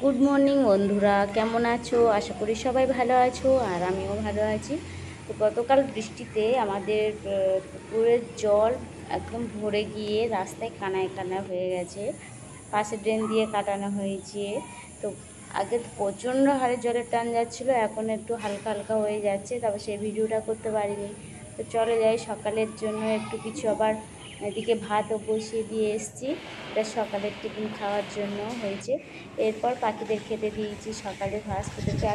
Good morning বন্ধুরা, কেমন আছো? আশা করি সবাই ভালো আছো আর আমিও ভালো আছি। তো গতকাল বৃষ্টিতে আমাদের পুকুরের জল একদম ভরে গিয়ে রাস্তায় কানায় কানা হয়ে গেছে। পাশে ড্রেন দিয়ে কাটানো হয়েছে। তো আগে তো প্রচণ্ড হারে জলের টান যাচ্ছিলো, এখন একটু হালকা হালকা হয়ে যাচ্ছে। তারপর সেই ভিডিওটা করতে পারিনি। তো চলে যাই, সকালের জন্য একটু কিছু আবার এদিকে ভাতও বসিয়ে দিয়ে এসেছি। এটা সকালের টিফিন খাওয়ার জন্য হয়েছে। এরপর পাখিদের খেতে দিয়েছি। সকালে ফার্স্ট ওদেরকে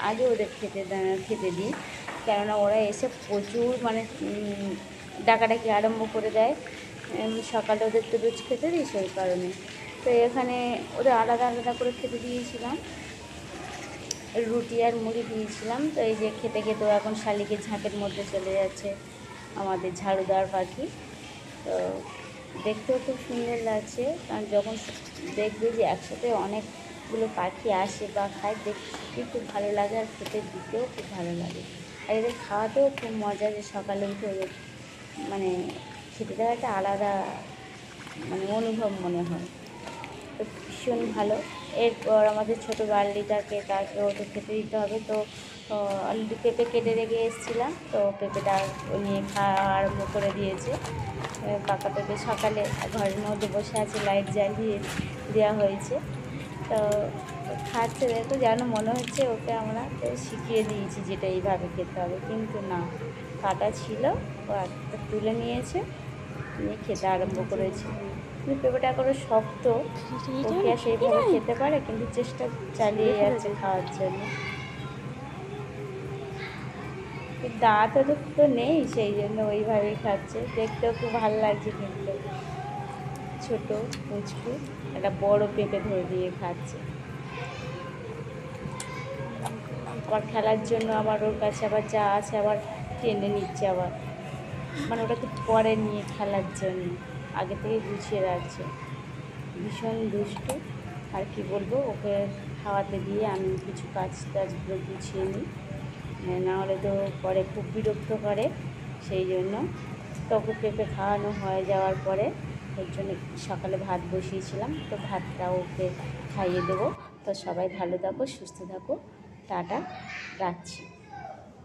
আগে ওদের খেতে দিই, কেননা ওরা এসে প্রচুর ডাকাডাকি আরম্ভ করে দেয়। সকালে ওদের তো রোজ খেতে দিই, সেই কারণে। তো এখানে ওদের আলাদা আলাদা করে খেতে দিয়েছিলাম, রুটি আর মুড়ি দিয়েছিলাম। তো এই যে খেতে খেতেও এখন শালিকের ঝাঁকের মধ্যে চলে যাচ্ছে আমাদের ঝাড়ুদার পাখি। তো দেখতেও খুব সুন্দর লাগছে, কারণ যখন দেখবে যে একসাথে অনেকগুলো পাখি আসে বা খায়, দেখতে খুব ভালো লাগে আর খেতে দিতেও খুব ভালো লাগে। আর এদের খাওয়াতেও খুব মজা, যে সকালে উঠে মানে খেতে দেওয়া একটা আলাদা অনুভব মনে হয়। তো ভীষণ ভালো। এরপর আমাদের ছোটো তাকে ওটা খেতে দিতে হবে। তো অলরেডি পেঁপে কেটে রেখে এসেছিলাম, তো পেঁপেটা নিয়ে খাওয়া আরম্ভ করে দিয়েছে। পাকা পেঁপে সকালে ঘরের মধ্যে বসে আছে, লাইট জ্বালিয়ে দেওয়া হয়েছে। তো খাচ্ছে, দেখো যেন মনে হচ্ছে ওকে আমরা তো শিখিয়ে দিয়েছি যেটা এইভাবে খেতে হবে, কিন্তু না, কাটা ছিল। ও একটা তুলে নিয়েছে, নিয়ে খেতে আরম্ভ করেছে। কিন্তু পেঁপেটা এখনো শক্ত, ওকে আর সেইভাবে খেতে পারে, কিন্তু চেষ্টা চালিয়ে যাচ্ছে খাওয়ার জন্য। দাঁত তো নেই, সেই জন্য ওইভাবেই খাচ্ছে। দেখতেও খুব ভালো লাগছে, কিন্তু ছোট পুচকু একটা বড় পেঁপে ধরে দিয়ে খাচ্ছে। আবার খেলার জন্য আবার ওর কাছে আবার যা আছে আবার টেনে নিচ্ছে, আবার ওটাকে পরে নিয়ে খেলার জন্য আগে থেকে গুছিয়ে রাখছে। ভীষণ দুষ্টু। আর কি বলবো, ওকে খাওয়াতে দিয়ে আমি কিছু কাজ টাজগুলো গুছিয়ে নিই, নাহলে তো পরে খুব বিরক্ত করে। সেই জন্য তোকে পেঁপে খাওয়ানো হয়ে যাওয়ার পরে ওর জন্য সকালে ভাত বসিয়েছিলাম, তো ভাতটা ওকে খাইয়ে দেবো। তো সবাই ভালো থাকো, সুস্থ থাকো, টাটা, রাখছি।